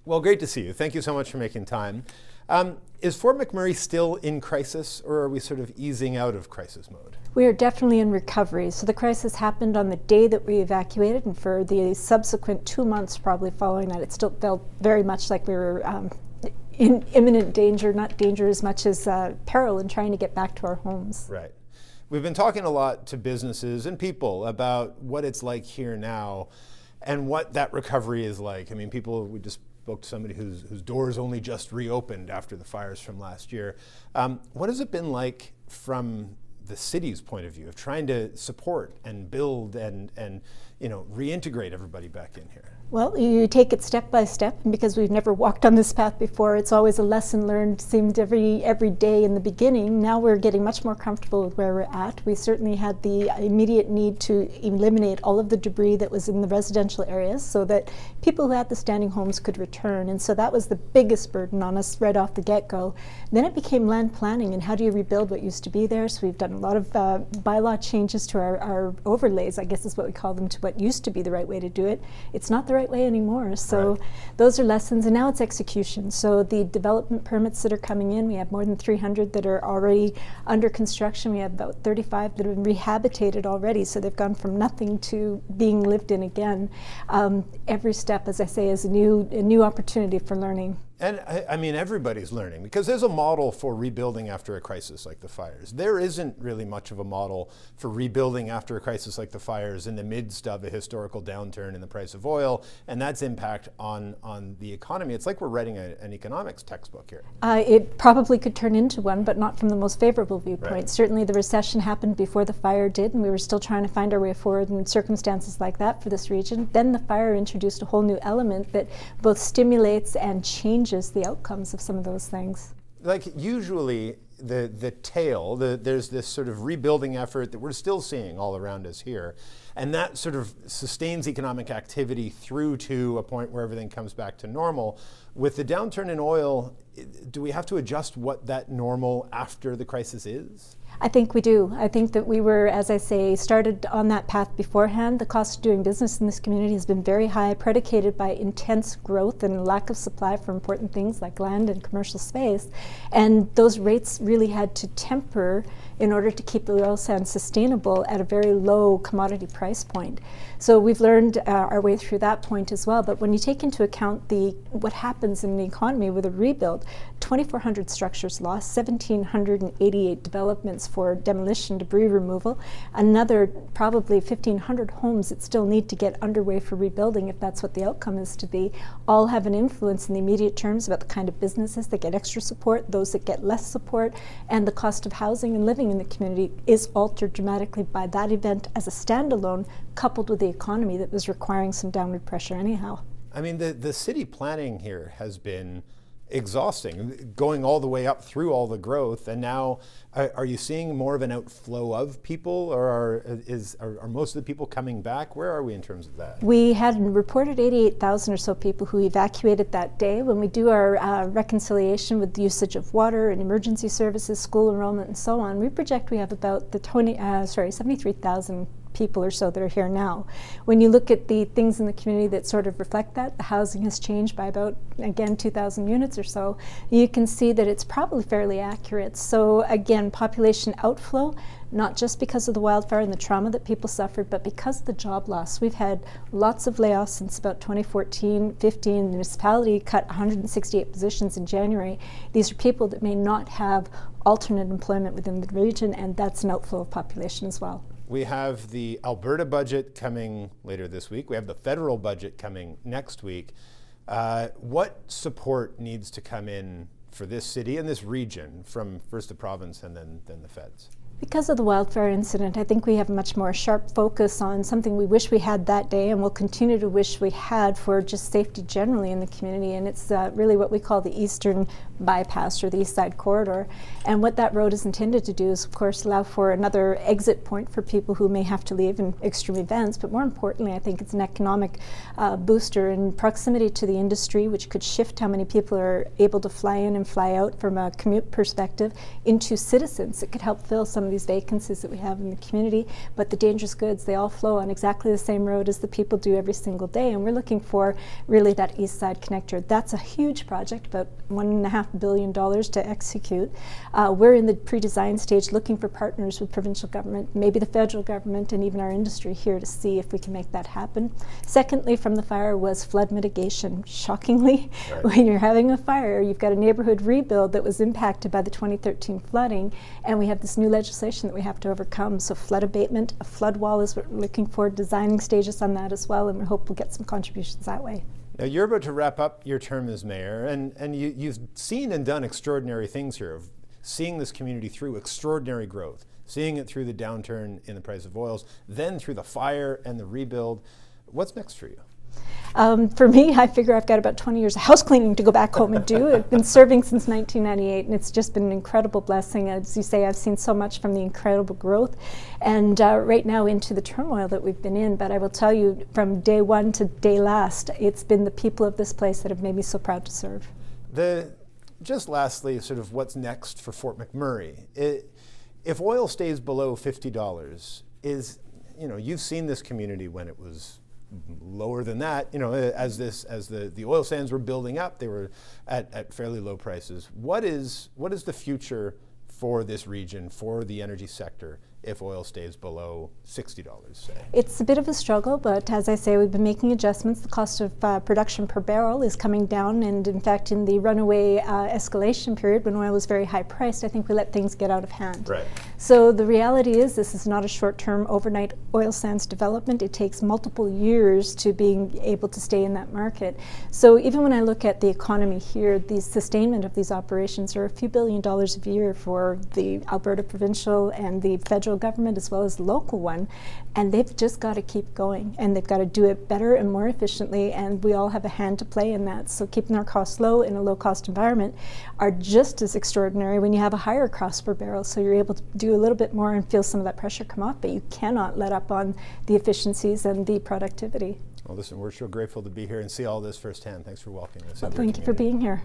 Well, great to see you. Thank you so much for making time. Is Fort McMurray still in crisis, or are we sort of easing out of crisis mode? We are definitely in recovery. So the crisis happened on the day that we evacuated, and for the subsequent 2 months probably following that, it still felt very much like we were in imminent danger, not danger as much as peril in trying to get back to our homes. Right. We've been talking a lot to businesses and people about what it's like here now and what that recovery is like. I mean, we just spoke to somebody whose doors only just reopened after the fires from last year. What has it been like from the city's point of view of trying to support and build and reintegrate everybody back in here? Well, you take it step by step, and because we've never walked on this path before, it's always a lesson learned, seemed every day in the beginning. Now we're getting much more comfortable with where we're at. We certainly had the immediate need to eliminate all of the debris that was in the residential areas so that people who had the standing homes could return. And so that was the biggest burden on us right off the get-go. Then it became land planning and how do you rebuild what used to be there. So we've done a lot of bylaw changes to our overlays, I guess is what we call them, to what used to be the right way to do it. It's not the right way anymore. So right. Those are lessons, and now it's execution. So the development permits that are coming in, we have more than 300 that are already under construction. We have about 35 that have been rehabilitated already, so they've gone from nothing to being lived in again. Every step, as I say, is a new opportunity for learning. And I mean, everybody's learning, because there's a model for rebuilding after a crisis like the fires. There isn't really much of a model for rebuilding after a crisis like the fires in the midst of a historical downturn in the price of oil and that's impact on the economy. It's like we're writing an economics textbook here. It probably could turn into one, but not from the most favorable viewpoint. Right. Certainly the recession happened before the fire did, and we were still trying to find our way forward in circumstances like that for this region. Then the fire introduced a whole new element that both stimulates and changes the outcomes of some of those things. Like usually the tail, there's this sort of rebuilding effort that we're still seeing all around us here, and that sort of sustains economic activity through to a point where everything comes back to normal. With the downturn in oil, do we have to adjust what that normal after the crisis is? I think we do. I think that we were, as I say, started on that path beforehand. The cost of doing business in this community has been very high, predicated by intense growth and lack of supply for important things like land and commercial space. And those rates really had to temper in order to keep the oil sands sustainable at a very low commodity price point. So we've learned our way through that point as well. But when you take into account what happens in the economy with a rebuild, 2,400 structures lost, 1,788 developments for demolition, debris removal, another probably 1,500 homes that still need to get underway for rebuilding if that's what the outcome is to be, all have an influence in the immediate terms about the kind of businesses that get extra support, those that get less support, and the cost of housing and living in the community is altered dramatically by that event as a standalone, coupled with the economy that was requiring some downward pressure anyhow. I mean, the city planning here has been exhausting, going all the way up through all the growth, and now are you seeing more of an outflow of people, or are most of the people coming back? Where are we in terms of that? We had reported 88,000 or so people who evacuated that day. When we do our reconciliation with the usage of water and emergency services, school enrollment, and so on, we project we have about 73,000 people or so that are here now. When you look at the things in the community that sort of reflect that, the housing has changed by about, again, 2,000 units or so, you can see that it's probably fairly accurate. So again, population outflow, not just because of the wildfire and the trauma that people suffered, but because of the job loss. We've had lots of layoffs since about 2014-15. The municipality cut 168 positions in January. These are people that may not have alternate employment within the region, and that's an outflow of population as well. We have the Alberta budget coming later this week. We have the federal budget coming next week. What support needs to come in for this city and this region from first the province and then the feds? Because of the wildfire incident, I think we have a much more sharp focus on something we wish we had that day and will continue to wish we had for just safety generally in the community, and it's really what we call the Eastern Bypass or the East Side Corridor. And what that road is intended to do is, of course, allow for another exit point for people who may have to leave in extreme events, but more importantly, I think it's an economic booster in proximity to the industry, which could shift how many people are able to fly in and fly out from a commute perspective into citizens. It could help fill some of these vacancies that we have in the community, but the dangerous goods, they all flow on exactly the same road as the people do every single day, and we're looking for really that east side connector. That's a huge project, about $1.5 billion to execute. We're in the pre-design stage looking for partners with provincial government, maybe the federal government, and even our industry here to see if we can make that happen. Secondly, from the fire was flood mitigation. Shockingly, when you're having a fire, you've got a neighborhood rebuild that was impacted by the 2013 flooding, and we have this new legislation that we have to overcome. So flood abatement, a flood wall is what we're looking for, designing stages on that as well, and we hope we'll get some contributions that way. Now, you're about to wrap up your term as mayor, and you've seen and done extraordinary things here, of seeing this community through extraordinary growth, seeing it through the downturn in the price of oils, then through the fire and the rebuild. What's next for you? For me, I figure I've got about 20 years of house cleaning to go back home and do. I've been serving since 1998, and it's just been an incredible blessing. As you say, I've seen so much from the incredible growth, and right now into the turmoil that we've been in. But I will tell you, from day one to day last, it's been the people of this place that have made me so proud to serve. Just lastly, sort of what's next for Fort McMurray? If oil stays below $50, you've seen this community when it was lower than that, as the oil sands were building up, they were at fairly low prices. What is the future for this region, for the energy sector, if oil stays below $60, say? It's a bit of a struggle, but as I say, we've been making adjustments. The cost of production per barrel is coming down, and in fact, in the runaway escalation period, when oil was very high priced, I think we let things get out of hand. Right. So the reality is, this is not a short-term overnight oil sands development. It takes multiple years to being able to stay in that market. So even when I look at the economy here, the sustainment of these operations are a few $1 billion a year for the Alberta provincial and the federal government as well as the local one, and they've just got to keep going, and they've got to do it better and more efficiently, and we all have a hand to play in that. So keeping our costs low in a low-cost environment are just as extraordinary when you have a higher cost per barrel, so you're able to do a little bit more and feel some of that pressure come off, but you cannot let up on the efficiencies and the productivity. Well, listen, we're so grateful to be here and see all this firsthand. Thanks for welcoming us. Well, thank you for being here.